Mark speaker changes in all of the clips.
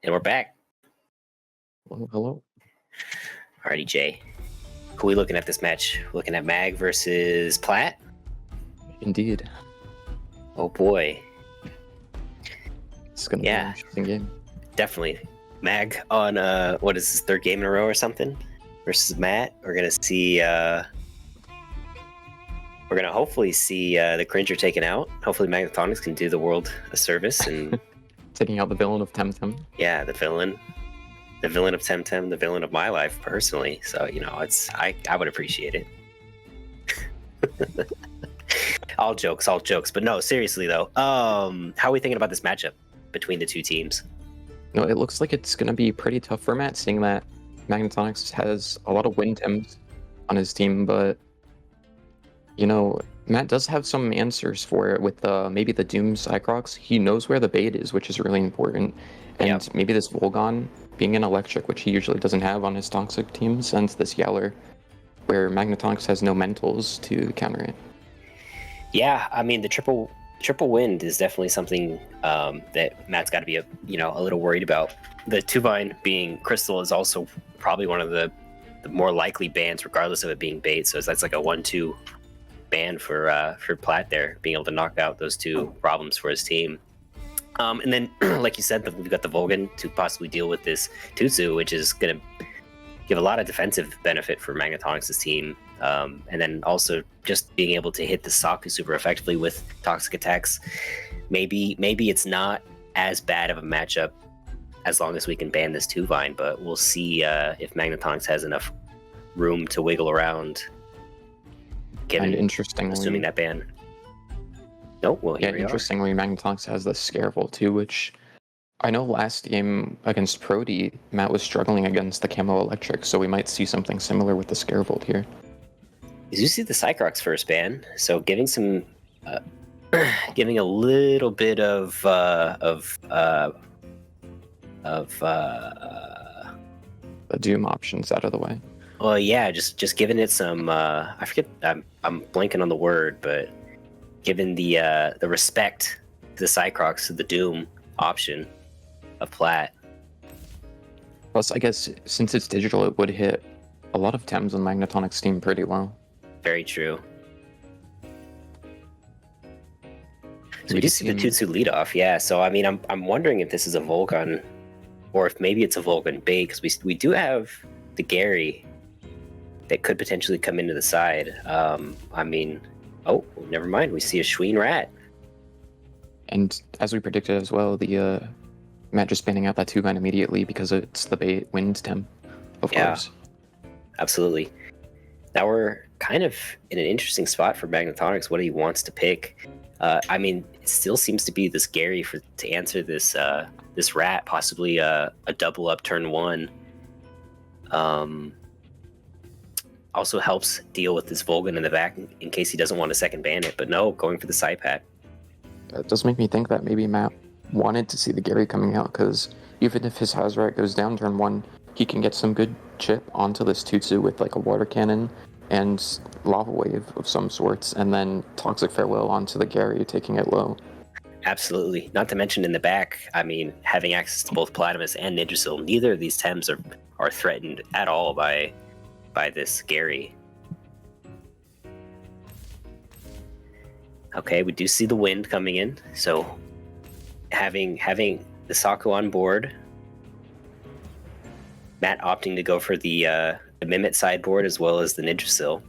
Speaker 1: And we're back.
Speaker 2: Well, hello.
Speaker 1: Alrighty, Jay. Who are we looking at this match? Looking at Mag versus Plat?
Speaker 2: Indeed.
Speaker 1: Oh boy.
Speaker 2: It's going to be an interesting game.
Speaker 1: Definitely. Mag on, what is his third game in a row or something? Versus Matt. We're going to see, we're going to hopefully see the Cringer taken out. Hopefully Magnetonics can do the world a service and...
Speaker 2: Taking out the villain of Temtem.
Speaker 1: Yeah, the villain. The villain of Temtem, the villain of my life, personally. So, you know, it's I would appreciate it. all jokes. But no, seriously, though. How are we thinking about this matchup between the two teams?
Speaker 2: No, it looks like it's going to be pretty tough for Matt, seeing that Magnetonics has a lot of win Tems on his team, but, you know, Matt does have some answers for it with maybe the Doom Cycrox. He knows where the bait is, which is really important. And maybe this Volgon being an electric, which he usually doesn't have on his Toxic team, sends this Yeller, where Magnetonics has no mentals to counter it.
Speaker 1: Yeah, I mean, the triple wind is definitely something that Matt's got to be a little worried about. The Two-Vine being Crystal is also probably one of the more likely bans, regardless of it being bait. So that's like a 1-2 ban for Plat there, being able to knock out those two problems for his team. And then, like you said, we've got the Volgan to possibly deal with this Tutsu, which is going to give a lot of defensive benefit for Magnetonics' team. And then also just being able to hit the Saku super effectively with toxic attacks. Maybe it's not as bad of a matchup as long as we can ban this Two-Vine, but we'll see if Magnetonics has enough room to wiggle around. Assuming that ban. Nope. Well, here we
Speaker 2: interestingly, Magnetonics has the Scarevol too, which I know last game against Prody, Matt was struggling against the Camo Electric, so we might see something similar with the Scarevolt here.
Speaker 1: You see the Cycrox first ban, so giving some, giving a little bit of
Speaker 2: the Doom options out of the way.
Speaker 1: Well, yeah, just giving it some. I forget. I'm blanking on the word, but given the respect to the Cycrox to the Doom option of Plat.
Speaker 2: Plus, I guess since it's digital, it would hit a lot of Tems on Magnetonics' team pretty well.
Speaker 1: Very true. So we do see the Tutsu lead off, yeah. So I mean, I'm wondering if this is a Volgan, or if maybe it's a Volgan bait, because we do have the Gary that could potentially come into the side. I mean, oh, never mind. We see a Schween Rat. And
Speaker 2: as we predicted as well, the Matt just banning out that Two-Vine immediately because it's the bait wind Tem, of course.
Speaker 1: Absolutely. Now we're kind of in an interesting spot for Magnetonics, what he wants to pick. I mean, it still seems to be this Gary to answer this this Rat, possibly a double up turn 1. Also helps deal with this Volgan in the back in case he doesn't want to second ban it, but no, going for the Cypat.
Speaker 2: It does make me think that maybe Matt wanted to see the Gary coming out, because even if his Hazrat goes down turn 1, he can get some good chip onto this Tutsu with like a water cannon and lava wave of some sorts, and then Toxic Farewell onto the Gary, taking it low.
Speaker 1: Absolutely. Not to mention in the back, I mean, having access to both Platimus and Ninjasil, neither of these Tems are threatened at all by this Gary. Okay, we do see the wind coming in, so having the Saku on board, Matt opting to go for the Mimit sideboard as well as the Ninjasil.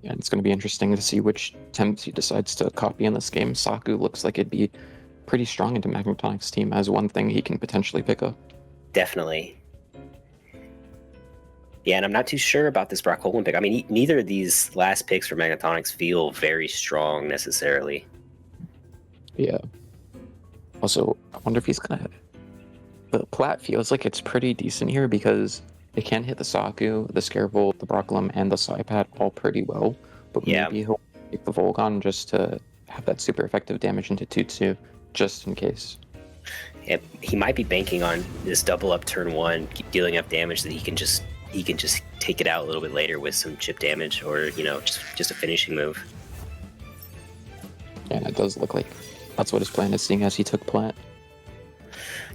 Speaker 2: Yeah, it's going to be interesting to see which Temps he decides to copy in this game. Saku looks like it'd be pretty strong into Magnetonics' team as one thing he can potentially pick up.
Speaker 1: Definitely. Yeah, and I'm not too sure about this Brock Holman pick. I mean, neither of these last picks for Magnetonics feel very strong necessarily.
Speaker 2: Yeah. Also, I wonder if he's gonna... The Plat feels like it's pretty decent here because it can hit the Saku, the Scarevolt, the Brocklum, and the Cypat all pretty well. But maybe he'll take the Volgan just to have that super effective damage into Tutsu, just in case.
Speaker 1: Yeah, he might be banking on this double up turn 1, dealing up damage that he can just take it out a little bit later with some chip damage, or just a finishing move.
Speaker 2: Yeah, it does look like that's what his plan is, seeing as he took Plat.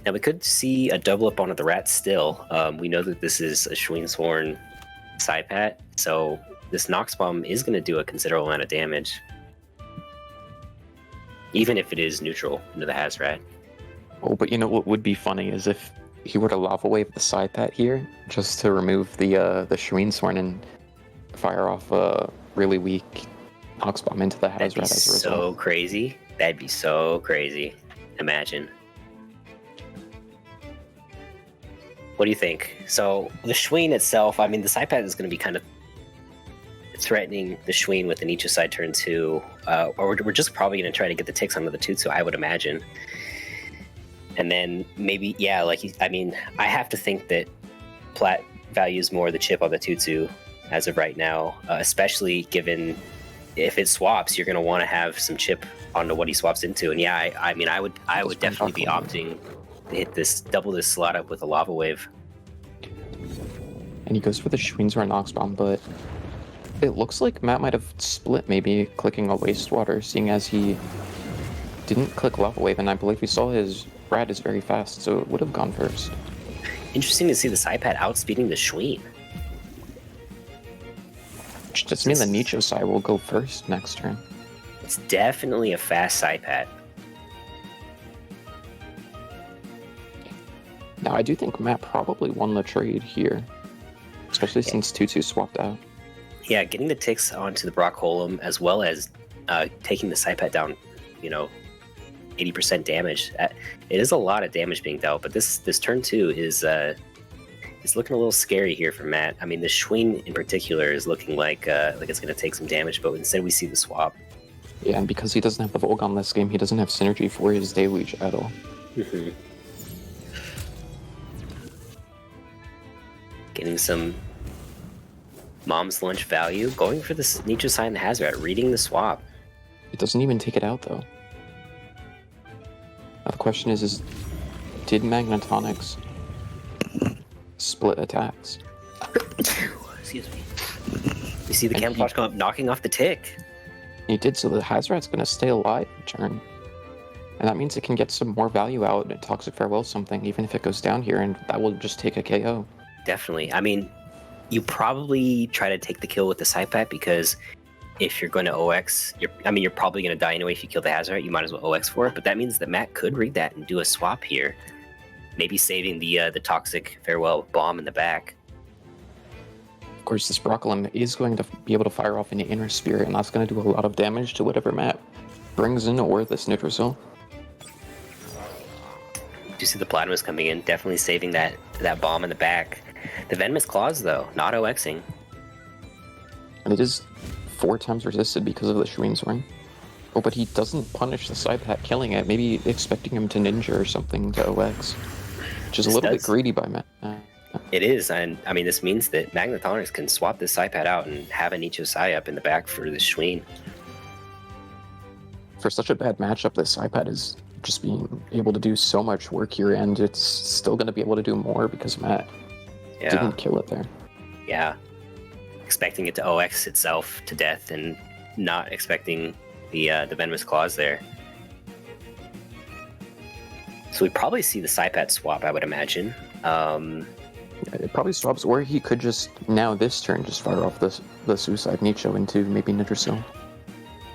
Speaker 1: Now we could see a double up onto the rat still. We know that this is a Schweensworn Psypat, so this Nox Bomb is going to do a considerable amount of damage. Even if it is neutral into the Hazrat.
Speaker 2: Oh, but you know what would be funny is if he were to Lava Wave the Psypat here, just to remove the Schweensworn and fire off a really weak Nox Bomb into the Hazrat as a result.
Speaker 1: So crazy. That'd be so crazy. Imagine. What do you think? So the Schween itself, I mean, the Psypat is going to be kind of threatening the Schween with an each side turn 2, or we're just probably going to try to get the ticks onto the 2-2, I would imagine. And then maybe, yeah, I have to think that Plat values more the chip on the 2-2 as of right now, especially given if it swaps, you're going to want to have some chip onto what he swaps into. And yeah, I mean, I would definitely be opting to hit this, double this slot up with a Lava Wave.
Speaker 2: And he goes for the Schweensworn Nox Bomb, but it looks like Matt might have split, maybe clicking a Wastewater, seeing as he didn't click Lava Wave, and I believe we saw his rat is very fast, so it would have gone first.
Speaker 1: Interesting to see the Psypat outspeeding the Schween.
Speaker 2: Which does mean the Nicho Psy will go first next turn.
Speaker 1: It's definitely a fast Psypat.
Speaker 2: Now, I do think Matt probably won the trade here, especially since 2-2 swapped out.
Speaker 1: Yeah, getting the ticks onto the Brockholm as well as taking the Psypat down, 80% damage. It is a lot of damage being dealt, but this turn 2 is looking a little scary here for Matt. I mean, the Schween in particular is looking like it's going to take some damage, but instead we see the swap.
Speaker 2: Yeah, and because he doesn't have the Volgon this game, he doesn't have synergy for his Deluge at all.
Speaker 1: Mm-hmm. Getting some Mom's Lunch value, going for this Nicho Psy and the Hazrat, reading the swap.
Speaker 2: It doesn't even take it out, though. Now the question is did Magnetonics split attacks?
Speaker 1: Excuse me. You see the camouflage come up, knocking off the tick.
Speaker 2: He did, so the Hazrat's going to stay alive in turn. And that means it can get some more value out at Toxic Farewell something, even if it goes down here, and that will just take a KO.
Speaker 1: Definitely. I mean, you probably try to take the kill with the Psypat, because if you're going to OX, you're probably going to die anyway if you kill the Hazrat. You might as well OX for it, but that means that Matt could read that and do a swap here. Maybe saving the Toxic Farewell bomb in the back.
Speaker 2: Of course, this Brockholm is going to be able to fire off an Inner Spirit, and that's going to do a lot of damage to whatever Matt brings in or this Nitrosil.
Speaker 1: You see the Platinums coming in, definitely saving that bomb in the back. The Venomous Claws, though, not OXing.
Speaker 2: And it is 4 times resisted because of the Schweensworn. Oh, but he doesn't punish the Psypat killing it, maybe expecting him to Ninja or something to OX. Which is a little bit greedy by Matt.
Speaker 1: It is, and I mean, this means that Magnetonics can swap this Psypat out and have an Nicho Psy up in the back for the Schween.
Speaker 2: For such a bad matchup, this Psypat is just being able to do so much work here, and it's still going to be able to do more because Matt didn't kill it there.
Speaker 1: Yeah. Expecting it to OX itself to death and not expecting the Venomous Claws there. So we probably see the Psypat swap, I would imagine.
Speaker 2: It probably swaps, or he could just, now this turn, just fire off the Suicide Nicho into maybe Nitrosil.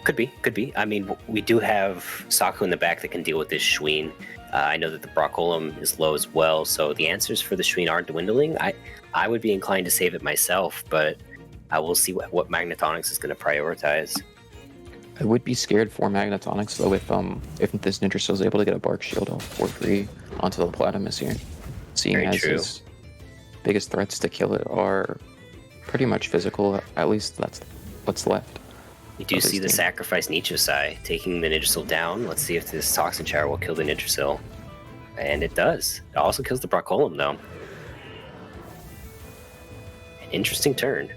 Speaker 1: Could be. I mean, we do have Saku in the back that can deal with this Schween. I know that the Brockholm is low as well, so the answers for the Schween aren't dwindling. I would be inclined to save it myself, but I will see what Magnetonics is going to prioritize.
Speaker 2: I would be scared for Magnetonics, though, if this Nitrosil is able to get a Bark Shield off for free onto the Platinums here. Seeing
Speaker 1: Very
Speaker 2: as
Speaker 1: true.
Speaker 2: his biggest threats to kill it are pretty much physical, at least that's what's left.
Speaker 1: We do see the sacrifice Nicho Psy taking the Nitrosil down. Let's see if this Toxin Shower will kill the Nitrosil. And it does. It also kills the Brockholm, though. An interesting turn.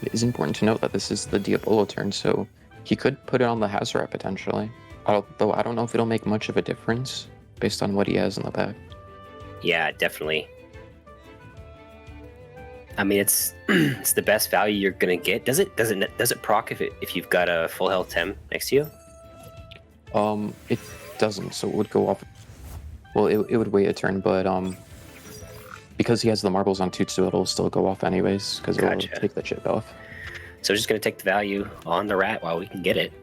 Speaker 2: It is important to note that this is the Diabolo turn, so he could put it on the Hazrat potentially. Although I don't know if it'll make much of a difference based on what he has in the back.
Speaker 1: Yeah, definitely. I mean, it's the best value you're gonna get. Does it proc if you've got a full health Tem next to you?
Speaker 2: It doesn't, so it would go off Well, it would wait a turn, but because he has the marbles on Tutsu, it'll still go off anyways, because it'll
Speaker 1: Gotcha.
Speaker 2: take the chip off.
Speaker 1: So we're just going to take the value on the rat while we can get it.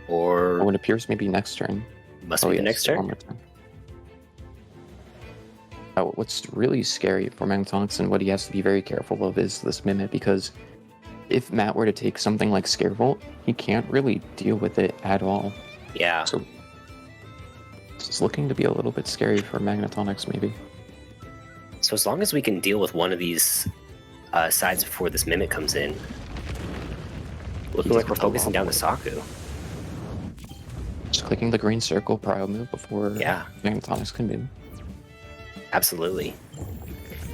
Speaker 1: Or
Speaker 2: Oh, it appears maybe next turn.
Speaker 1: must be the next
Speaker 2: one
Speaker 1: turn.
Speaker 2: more turn. What's really scary for Magnetonics and what he has to be very careful of is this Mimit, because if Matt were to take something like Scarebolt, he can't really deal with it at all.
Speaker 1: Yeah.
Speaker 2: So it's looking to be a little bit scary for Magnetonics, maybe.
Speaker 1: So as long as we can deal with one of these sides before this Mimic comes in, looking like we're focusing down the Saku.
Speaker 2: Just clicking the green circle prio move before Magnetonics can move.
Speaker 1: Absolutely.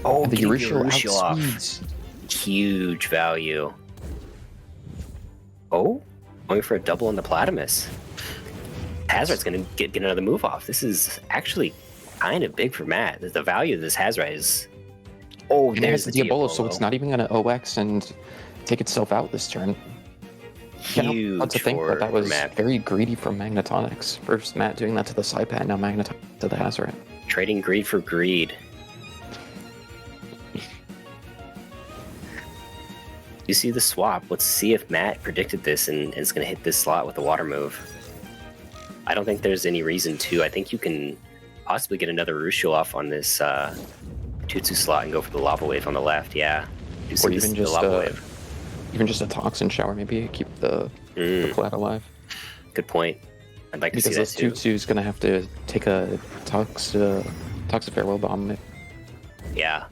Speaker 1: Oh,
Speaker 2: the
Speaker 1: Urushiol
Speaker 2: outspeeds.
Speaker 1: Huge value. Oh, going for a double on the Platymus. Hazard's going to get another move off. This is actually kind of big for Matt. The value of this Hazard is... Oh,
Speaker 2: and
Speaker 1: there's
Speaker 2: the Diabolo, so it's not even going to OX and take itself out this turn.
Speaker 1: Huge
Speaker 2: Not to think
Speaker 1: for
Speaker 2: that was
Speaker 1: Matt.
Speaker 2: very greedy from Magnetonics. First Matt doing that to the side pad, now Magnetonics to the Hazard.
Speaker 1: Trading greed for greed. You see the swap. Let's see if Matt predicted this and is going to hit this slot with the water move. I don't think there's any reason to. I think you can possibly get another Urushiol off on this Tutsu slot and go for the Lava Wave on the left. Yeah.
Speaker 2: Or even just
Speaker 1: the Lava Wave.
Speaker 2: Even just a Toxin Shower, maybe keep the flat alive.
Speaker 1: Good point. I'd like to see that
Speaker 2: because
Speaker 1: too.
Speaker 2: this Tutsu's going to have to take a Toxic Farewell Bomb.
Speaker 1: Yeah.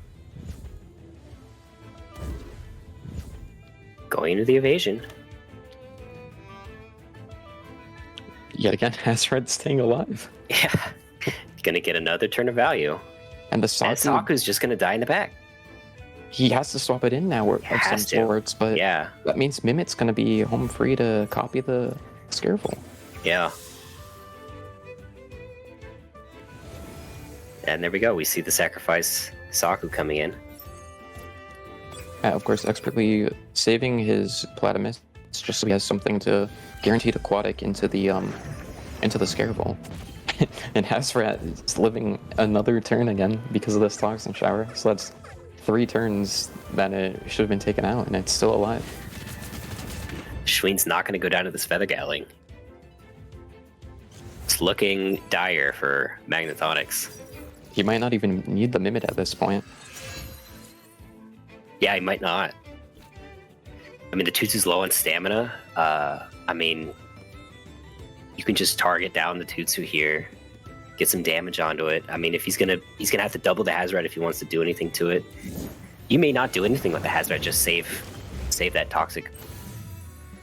Speaker 1: Going into the evasion.
Speaker 2: Yet again, Hazard staying alive.
Speaker 1: Yeah. Gonna get another turn of value.
Speaker 2: And the
Speaker 1: And
Speaker 2: Saku,
Speaker 1: Saku's just gonna die in the back.
Speaker 2: he has to swap it in now of some
Speaker 1: Has to.
Speaker 2: sorts, but
Speaker 1: Yeah.
Speaker 2: that means Mimit's going to be home free to copy the Scareful.
Speaker 1: Yeah. And there we go. We see the sacrifice Saku coming in.
Speaker 2: Of course, expertly saving his Platymus just so he has something to guaranteed aquatic into the Scareful. And Hasrat is living another turn again because of this Toxin Shower. So that's 3 turns that it should have been taken out, and it's still alive.
Speaker 1: Schween's not going to go down to this Feather Gatling. It's looking dire for Magnetonics.
Speaker 2: He might not even need the Mimit at this point.
Speaker 1: Yeah, he might not. I mean, the Tutsu's low on stamina. I mean, you can just target down the Tutsu here, get some damage onto it. I mean, if he's gonna have to double the Hazard if he wants to do anything to it. You may not do anything with the Hazard, just save that Toxic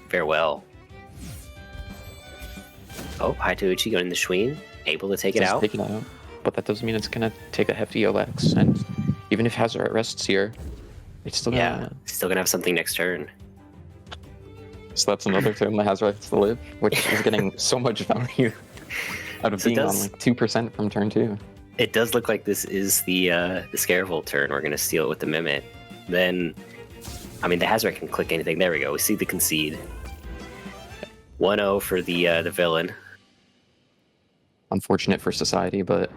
Speaker 1: Farewell. Oh, Haitouchi going in the Schween, able to take it out.
Speaker 2: Take it out. But that doesn't mean it's gonna take a hefty OX, and even if Hazard rests here, it's still gonna...
Speaker 1: still gonna have something next turn.
Speaker 2: So that's another turn that Hazard has to live, which is getting so much value out of being on like 2% from turn 2.
Speaker 1: It does look like this is the Scarevolt turn. We're gonna steal it with the Mimit. Then, I mean, the Hazard can click anything. There we go. We see the concede. 1-0 for the villain.
Speaker 2: Unfortunate for society, but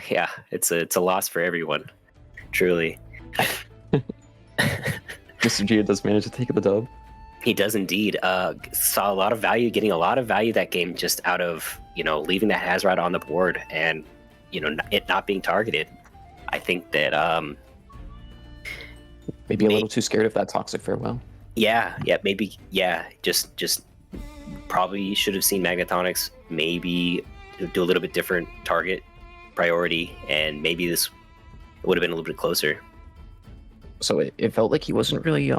Speaker 1: Yeah, it's a loss for everyone. Truly.
Speaker 2: Mr. Gia does manage to take the dub.
Speaker 1: He does indeed. Saw a lot of value, getting a lot of value that game just out of, leaving that Hazard on the board and, it not being targeted. I think that
Speaker 2: maybe a little too scared of that Toxic Farewell.
Speaker 1: Maybe just probably should have seen Magnetonics maybe do a little bit different target priority, and maybe this would have been a little bit closer.
Speaker 2: So it felt like he wasn't really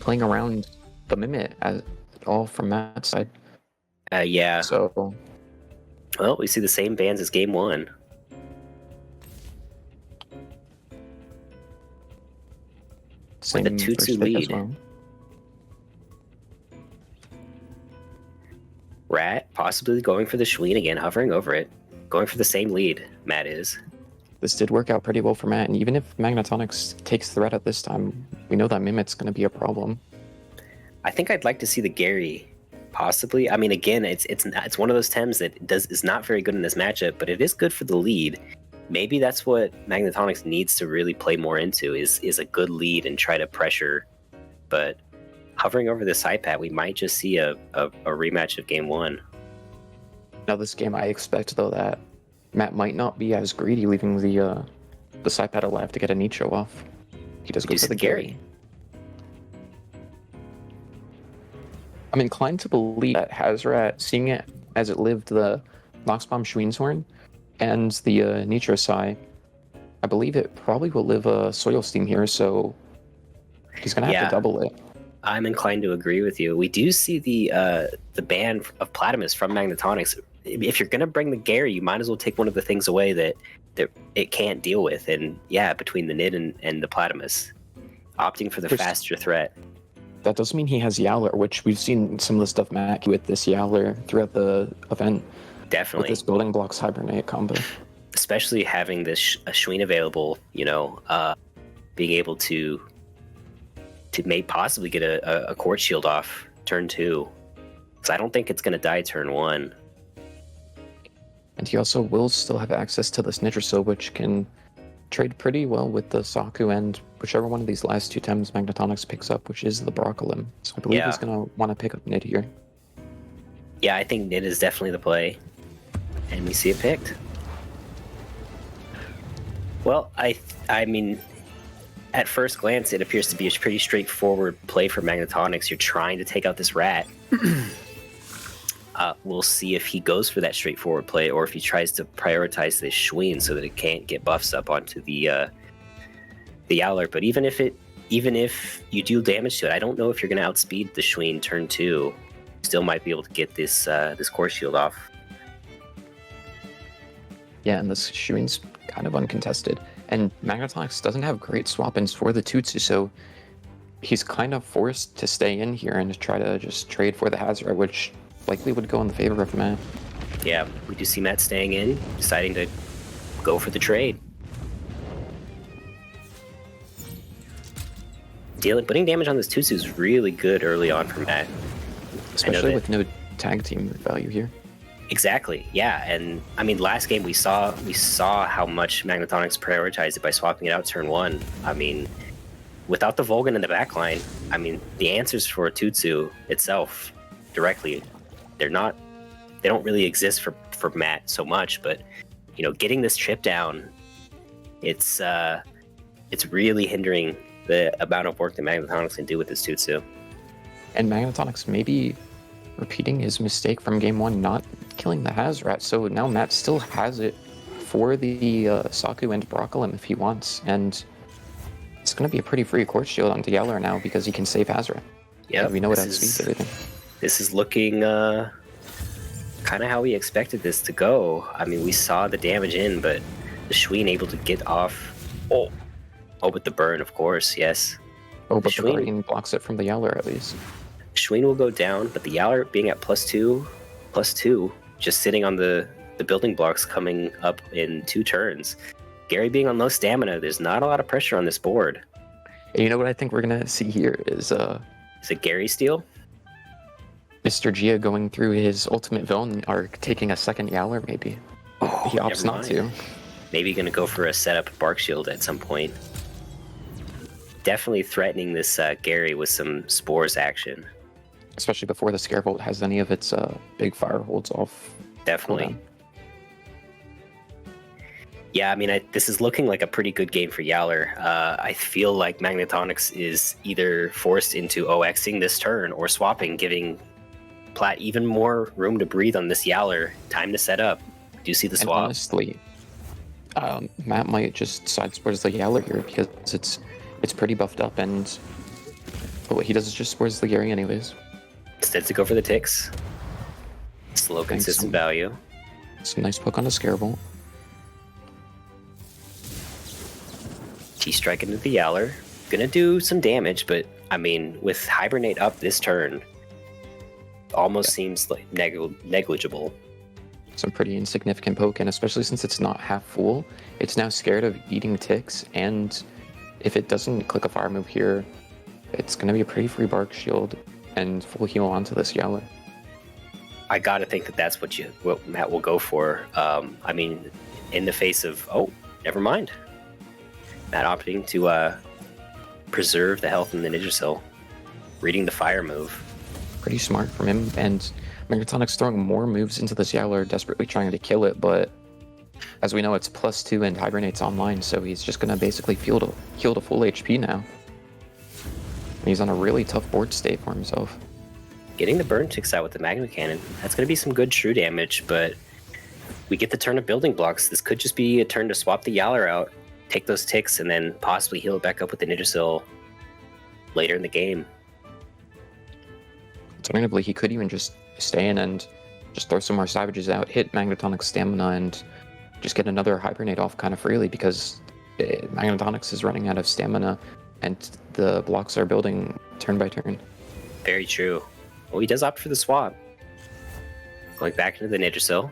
Speaker 2: playing around the Mimit at all from that side.
Speaker 1: Yeah.
Speaker 2: So,
Speaker 1: well, we see the same bands as game 1.
Speaker 2: Same
Speaker 1: With the Tutsu
Speaker 2: first pick as
Speaker 1: lead.
Speaker 2: well.
Speaker 1: Rat possibly going for the Schween again, hovering over it. Going for the same lead, Matt is.
Speaker 2: This did work out pretty well for Matt, and even if Magnetonics takes the red at this time, we know that Mimit's going to be a problem.
Speaker 1: I think I'd like to see the Gary Possibly. I mean, again, it's one of those Tems that is not very good in this matchup, but it is good for the lead. Maybe that's what Magnetonics needs to really play more into is a good lead and try to pressure. But hovering over this iPad, we might just see a rematch of game 1.
Speaker 2: Now this game, I expect though that Matt might not be as greedy, leaving the side pad alive to get a Nicho off. He does go for the Gary. I'm inclined to believe that Hazrat, seeing it as it lived the Moxbomb Schweenshorn and the Nicho Sai, I believe it probably will live a Soil Steam here, so he's going to have to double it.
Speaker 1: I'm inclined to agree with you. We do see the ban of Platimus from Magnetonics. If you're going to bring the Gary, you might as well take one of the things away that it can't deal with. And yeah, between the Nid and the Platimus, opting for the faster threat.
Speaker 2: That doesn't mean he has Yowler, which we've seen some of the stuff Mac with this Yowler throughout the event.
Speaker 1: Definitely.
Speaker 2: With this Building Blocks Hibernate combo.
Speaker 1: Especially having this Schween available, being able to possibly get a Court Shield off turn 2. Because I don't think it's going to die turn 1.
Speaker 2: And he also will still have access to this Nitrosil, which can trade pretty well with the Saku and whichever one of these last 2 Tems Magnetonics picks up, which is the Broccolim. So I believe he's going to want to pick up Nid here.
Speaker 1: Yeah, I think Nid is definitely the play. And we see it picked. Well, I mean, at first glance, it appears to be a pretty straightforward play for Magnetonics. You're trying to take out this rat. We'll see if he goes for that straightforward play or if he tries to prioritize this Schween so that it can't get buffs up onto the Yowler. But even if you do damage to it, I don't know if you're going to outspeed the Schween turn 2. Still might be able to get this Core Shield off.
Speaker 2: Yeah, and this Schween's kind of uncontested. And Magnetonics doesn't have great swap-ins for the Tutsu, so he's kind of forced to stay in here and try to just trade for the Hazard, which likely would go in the favor of Matt.
Speaker 1: Yeah, we do see Matt staying in, deciding to go for the trade. Putting damage on this Tutsu is really good early on for Matt.
Speaker 2: Especially with no tag team value here.
Speaker 1: Exactly, yeah, and I mean, last game we saw how much Magnetonics prioritized it by swapping it out turn 1. I mean, without the Volgan in the backline, I mean, the answers for Tutsu itself directly, they don't really exist for Matt so much, but getting this chip down, it's really hindering the amount of work that Magnetonics can do with this Tutsu.
Speaker 2: And Magnetonics maybe repeating his mistake from game 1, not killing the Hazrat. So now Matt still has it for the Saku and Broccolim if he wants, and it's going to be a pretty free Court Shield onto Yeller now because he can save Hazrat.
Speaker 1: Yeah,
Speaker 2: we know what outspeeds everything.
Speaker 1: This is looking kind of how we expected this to go. I mean, we saw the damage in, but the Schween able to get off. Oh, with the burn, of course, yes.
Speaker 2: Oh, but the Guardian blocks it from the Yeller at least.
Speaker 1: Schween will go down, but the Yeller being at +2, just sitting on the building blocks coming up in 2 turns. Gary being on low stamina, there's not a lot of pressure on this board.
Speaker 2: And you know what I think we're going to see here is
Speaker 1: it Gary steal?
Speaker 2: Mr. Gia going through his ultimate villain arc, taking a second Yowler maybe.
Speaker 1: Oh,
Speaker 2: he opts not to.
Speaker 1: Maybe going to go for a setup Bark Shield at some point. Definitely threatening this Gary with some Spores action.
Speaker 2: Especially before the Scarebolt has any of its big fire holds off.
Speaker 1: Definitely. Yeah, I mean, this is looking like a pretty good game for Yowler. I feel like Magnetonics is either forced into OXing this turn or swapping, giving Plat even more room to breathe on this Yowler. Time to set up. Do you see the swap?
Speaker 2: And honestly, Matt might just side Spores the Yowler here because it's pretty buffed up, and what he does is just Spores the Gary anyways.
Speaker 1: Instead to go for the ticks. Slow, consistent value.
Speaker 2: Some nice poke on the Scarebolt.
Speaker 1: T-strike into the Yowler. Gonna do some damage, but I mean, with Hibernate up this turn, almost seems like negligible.
Speaker 2: Some pretty insignificant poke, and especially since it's not half full, it's now scared of eating ticks, and if it doesn't click a fire move here, it's gonna be a pretty free Bark Shield and full heal onto this Yowler.
Speaker 1: I gotta think that that's what Matt will go for. I mean, in the face of never mind, Matt opting to preserve the health in the Yggdrasil, reading the fire move.
Speaker 2: Pretty smart from him, and Magnetonics throwing more moves into this Yowler, desperately trying to kill it, but as we know, it's +2 and Hibernate's online, so he's just gonna basically heal to full HP now. And he's on a really tough board state for himself.
Speaker 1: Getting the burn ticks out with the Magma Cannon, that's gonna be some good shrew damage, but we get the turn of building blocks. This could just be a turn to swap the Yowler out, take those ticks, and then possibly heal it back up with the Yggdrasil later in the game.
Speaker 2: Alternatively, he could even just stay in and just throw some more Savages out, hit Magnetonics stamina, and just get another Hibernate off kind of freely, because Magnetonics is running out of stamina, and the blocks are building turn by turn.
Speaker 1: Very true. Well, he does opt for the swap. Going back into the Yggdrasil.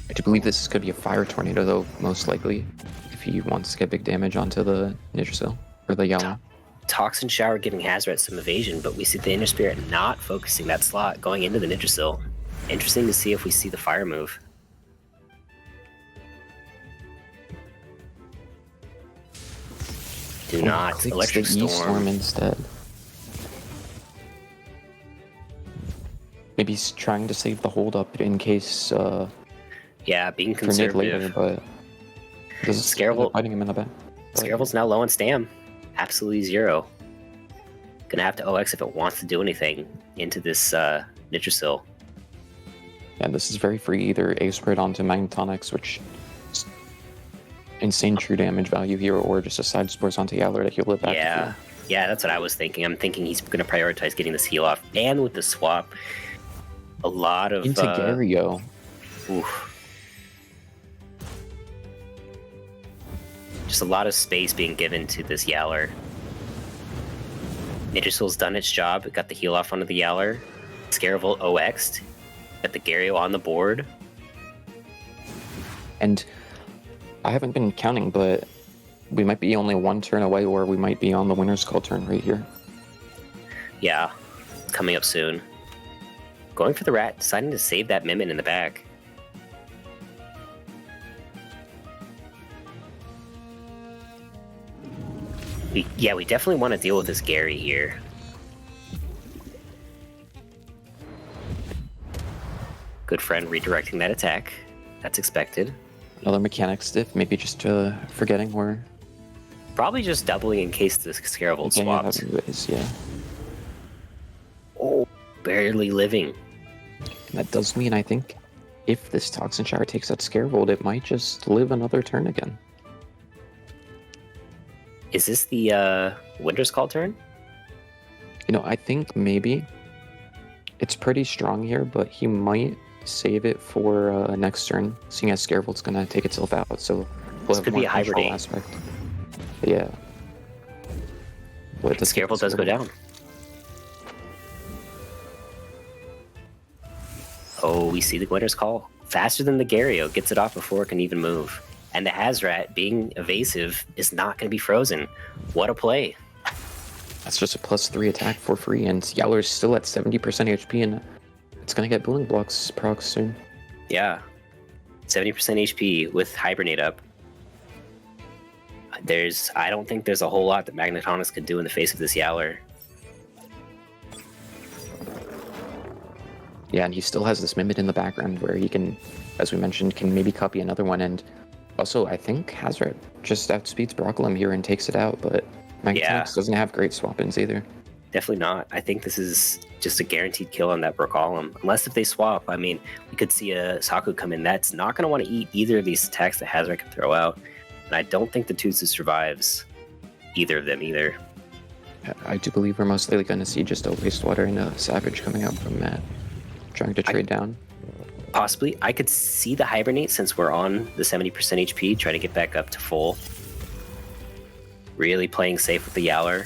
Speaker 2: I do believe this could be a Fire Tornado, though, most likely, if he wants to get big damage onto the Yggdrasil, or the Yowler.
Speaker 1: Toxin Shower giving Hazrat some evasion, but we see the Inner Spirit not focusing that slot going into the Yggdrasil. Interesting to see if we see the fire move. Do not. Electric Storm
Speaker 2: instead. Maybe he's trying to save the hold up in case.
Speaker 1: Yeah, being conservative.
Speaker 2: Later, but
Speaker 1: Scaravel
Speaker 2: fighting him in the back.
Speaker 1: Scaravel's now low on stam. Absolutely 0. Gonna have to OX if it wants to do anything into this Yggdrasil.
Speaker 2: Yeah, this is very free. Either A-spread onto Magnetonics, which is insane true damage value here, or just a side spores onto Yowler to heal it back.
Speaker 1: Yeah, that's what I was thinking. I'm thinking he's going to prioritize getting this heal off, and with the swap, a lot of
Speaker 2: into Gario.
Speaker 1: Just a lot of space being given to this Yowler. Yggdrasil's done its job. It got the heal off onto the Yowler. Scaravel OX'd. Got the Gario on the board.
Speaker 2: And I haven't been counting, but we might be only one turn away, or we might be on the winner's call turn right here.
Speaker 1: Yeah, coming up soon. Going for the rat, deciding to save that Mimit in the back. We definitely want to deal with this Gary here. Good friend redirecting that attack. That's expected.
Speaker 2: Another mechanic stiff, maybe just forgetting where.
Speaker 1: Probably just doubling in case the Scaravel swapped.
Speaker 2: Yeah.
Speaker 1: Oh, barely living.
Speaker 2: And that does mean, I think, if this Toxin Shower takes out Scaravel, it might just live another turn again.
Speaker 1: Is this the Winter's Call turn?
Speaker 2: You know, I think maybe it's pretty strong here, but he might save it for next turn, seeing as Scaravel's gonna take itself out, so we'll have
Speaker 1: could
Speaker 2: more
Speaker 1: be a hybrid
Speaker 2: aspect. Yeah.
Speaker 1: But the Scaravel does go down. Oh, we see the Winter's Call. Faster than the Gario, gets it off before it can even move. And the Hazrat, being evasive, is not going to be frozen. What a play.
Speaker 2: That's just a +3 attack for free, and Yowler's still at 70% HP, and it's going to get building blocks procs soon.
Speaker 1: Yeah. 70% HP with Hibernate up. I don't think there's a whole lot that Magnetonics could do in the face of this Yowler.
Speaker 2: Yeah, and he still has this Mimit in the background where he can, as we mentioned, can maybe copy another one, and also, I think Hazrat just outspeeds Broccolum here and takes it out, but Magnetonics doesn't have great swap-ins either.
Speaker 1: Definitely not. I think this is just a guaranteed kill on that Broccolum. Unless if they swap, I mean, we could see a Saku come in that's not going to want to eat either of these attacks that Hazrat can throw out. And I don't think the Tutsu survives either of them either.
Speaker 2: I do believe we're most likely going to see just a Wastewater and a Savage coming out from Matt, trying to trade down.
Speaker 1: Possibly. I could see the Hibernate since we're on the 70% HP, try to get back up to full. Really playing safe with the Yowler.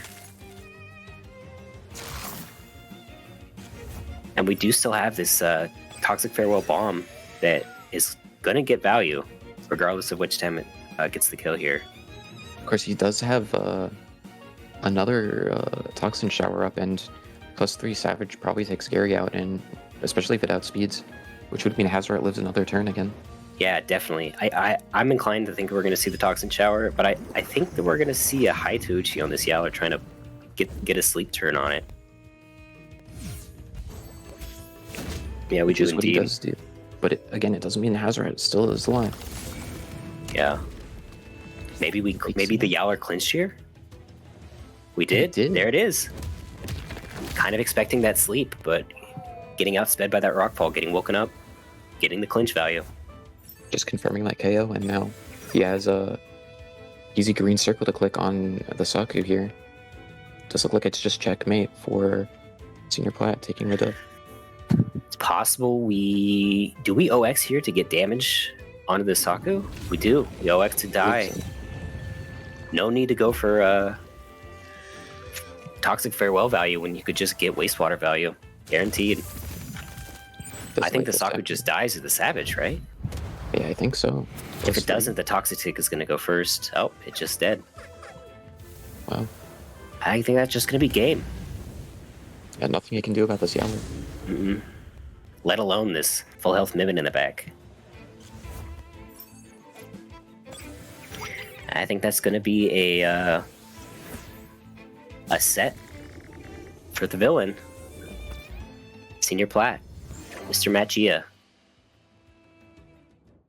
Speaker 1: And we do still have this Toxic Farewell Bomb that is going to get value, regardless of which time it gets the kill here.
Speaker 2: Of course, he does have another Toxin Shower up, and +3 Savage probably takes Gary out, and especially if it outspeeds, which would mean Hazrat lives another turn again.
Speaker 1: Yeah, definitely. I'm inclined to think we're going to see the Toxin Shower, but I think that we're going to see a high Tucci on this Yowler trying to get a sleep turn on it. Yeah, we do
Speaker 2: What he
Speaker 1: indeed.
Speaker 2: does do. But again, it doesn't mean Hazrat still is alive.
Speaker 1: Yeah. Maybe the Yowler clinched here? We did?
Speaker 2: did.
Speaker 1: There it is. Kind of expecting that sleep, but getting outsped by that rockfall, getting woken up, getting the clinch value.
Speaker 2: Just confirming that KO, and now he has a easy green circle to click on the Saku here. Does look like it's just checkmate for Senior Plat taking the dub.
Speaker 1: It's possible do we OX here to get damage onto the Saku? We do. We OX to die. No need to go for Toxic Farewell value when you could just get Wastewater value. Guaranteed. I think the Saku just dies to the Savage, right?
Speaker 2: Yeah, I think so.
Speaker 1: If it doesn't, the Toxic Tick is going to go first. Oh, it just dead.
Speaker 2: Wow.
Speaker 1: I think that's just going to be game.
Speaker 2: Yeah, nothing you can do about this Yowler.
Speaker 1: Mm-mm. Let alone this full health Mimic in the back. I think that's going to be a set for the villain. Senior Plat, Mr. Magia.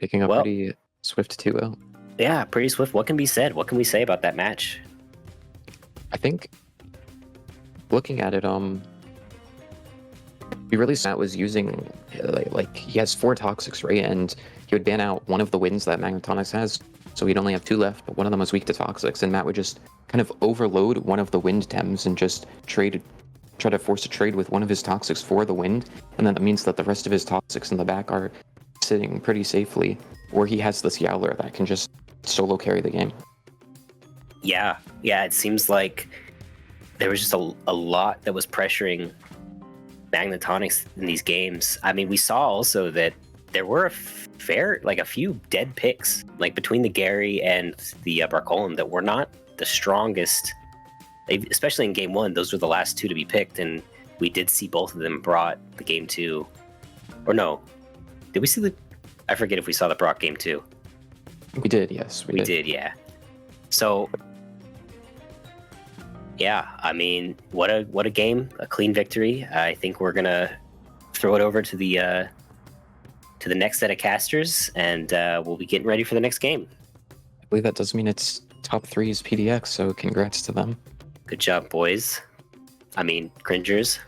Speaker 2: Picking up pretty swift 2-0.
Speaker 1: Yeah, pretty swift. What can be said? What can we say about that match?
Speaker 2: I think looking at it, we really Matt was using like he has 4 Toxics, right? And he would ban out one of the wins that Magnetonics has, so he'd only have 2 left, but one of them was weak to Toxics, and Matt would just kind of overload one of the wind Tems and just try to force a trade with one of his Toxics for the wind, and then that means that the rest of his Toxics in the back are sitting pretty safely, or he has this Yowler that can just solo carry the game.
Speaker 1: Yeah, it seems like there was just a lot that was pressuring Magnetonics in these games. I mean, we saw also that there were a few dead picks, like between the Gary and the Barcolum, that were not the strongest. Especially in game 1, those were the last 2 to be picked, and we did see both of them brought the game 2. Or no, did we see I forget if we saw the Brock game 2.
Speaker 2: We did, yes.
Speaker 1: We did, yeah. So, yeah, I mean, what a game, a clean victory. I think we're gonna throw it over to the next set of casters, and we'll be getting ready for the next game.
Speaker 2: I believe that does mean it's top 3's PDX, so congrats to them.
Speaker 1: Good job, boys. I mean, cringers.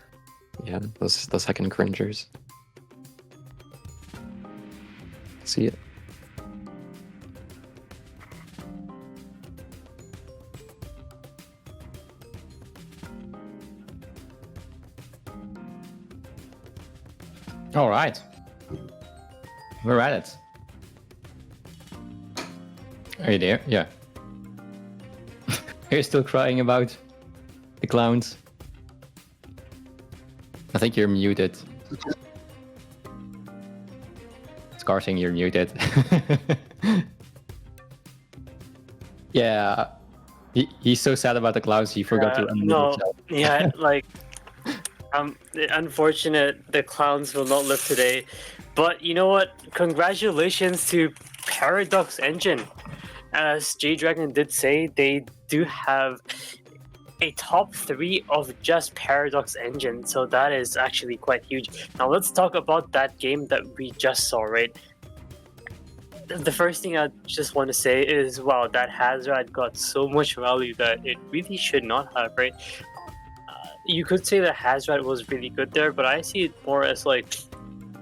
Speaker 2: Yeah, those heckin' cringers. See it.
Speaker 3: All right. We're at it. Are you there? Yeah. Are you still crying about the clowns? I think you're muted. Scarsing, you're muted. Yeah. He's so sad about the clowns, he forgot to unmute himself.
Speaker 4: Yeah, like... unfortunate the clowns will not live today, but you know what? Congratulations to Paradox Engine. As J Dragon did say, they do have a top 3 of just Paradox Engine, so that is actually quite huge. Now let's talk about that game that we just saw, right? The first thing I just want to say is, wow, that Hazrat got so much value that it really should not have, right? You could say that Hazrat was really good there, but I see it more as like,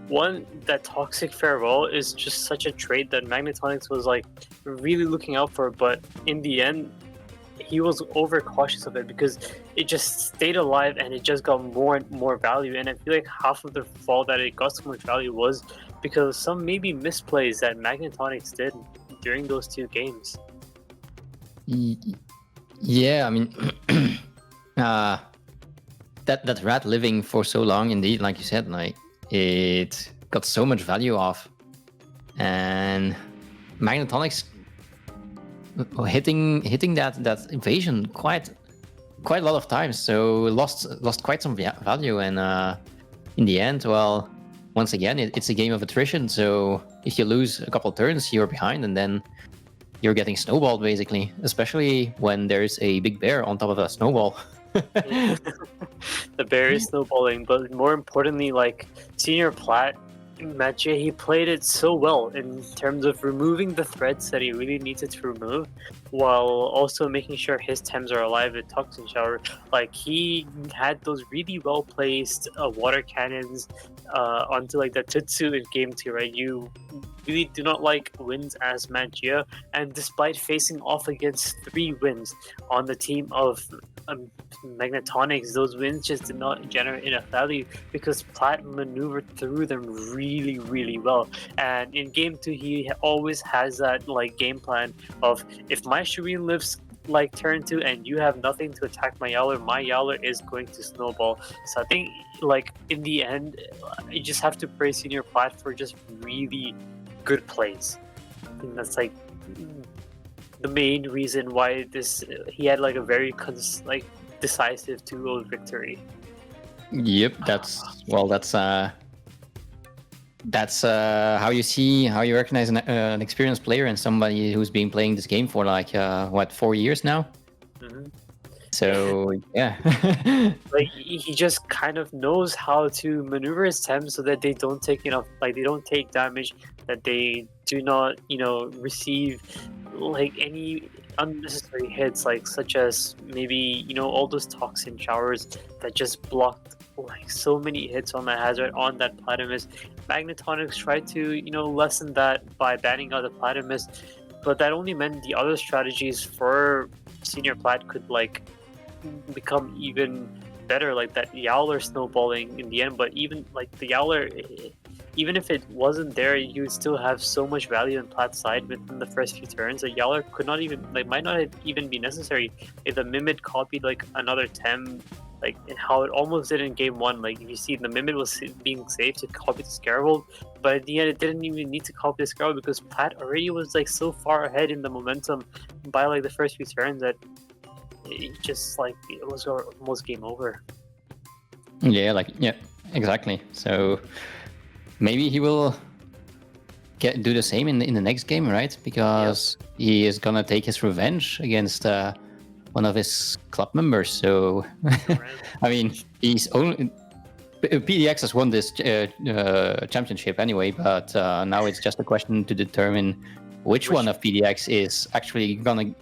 Speaker 4: one, that Toxic Farewell is just such a trait that Magnetonics was like really looking out for, but in the end, he was overcautious of it because it just stayed alive and it just got more and more value. And I feel like half of the fall that it got so much value was because of some maybe misplays that Magnetonics did during those 2 games.
Speaker 3: Yeah, I mean, that rat living for so long, indeed, like you said, like it got so much value off, and Magnetonics hitting that invasion quite quite a lot of times, so lost quite some value. And in the end, well, once again, it's a game of attrition. So if you lose a couple turns, you're behind, and then you're getting snowballed basically. Especially when there's a big bear on top of a snowball.
Speaker 4: The bear is snowballing, but more importantly, like Senior Plat, Mathieu, he played it so well in terms of removing the threats that he really needed to remove, while also making sure his Tems are alive with Toxin Shower. Like, he had those really well placed water cannons onto like the Tutsu in game 2, right? You really do not like wins as Mathieu, and despite facing off against 3 wins on the team of Magnetonics, those wins just did not generate enough value because Plat maneuvered through them really, really well. And in game 2, he always has that like game plan of, if my Shireen lives like turn 2 and you have nothing to attack my Yowler is going to snowball. So I think like in the end, you just have to praise Senior Plat for just really good plays. I think that's like the main reason why he had like a very decisive 2-0 victory.
Speaker 3: Yep, that's how you recognize an experienced player and somebody who's been playing this game for like 4 years now.
Speaker 4: Mm-hmm.
Speaker 3: So yeah,
Speaker 4: like he just kind of knows how to maneuver his Tems so that they don't take they don't take damage, that they do not receive like any unnecessary hits, like such as maybe all those toxin showers that just blocked like so many hits on the hazard on that Platymus. Magnetonics tried to lessen that by banning out the Platymus, but that only meant the other strategies for Senior Plat could like become even better, like that Yowler snowballing in the end. But even like the Yowler, even if it wasn't there, you would still have so much value in Plat's side within the first few turns. A Yowler could not even might not even be necessary if the Mimid copied like another Tem, like how it almost did in game 1. Like if you see, the Mimid was being safe to copy the Scarable, but at the end it didn't even need to copy the Scarable because Plat already was like so far ahead in the momentum by like the first few turns that it just like it was almost game over.
Speaker 3: Yeah, exactly. So maybe he will do the same in the next game, right? Because he is gonna take his revenge against one of his club members. So I mean, he's only PDX has won this championship anyway, but now it's just a question to determine which one of PDX is actually gonna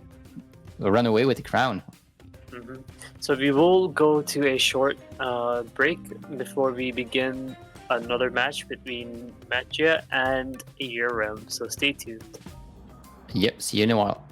Speaker 3: run away with the crown.
Speaker 4: Mm-hmm. So we will go to a short break before we begin another match between Mathieu and Year Realm. So stay tuned.
Speaker 3: Yep, see you in a while.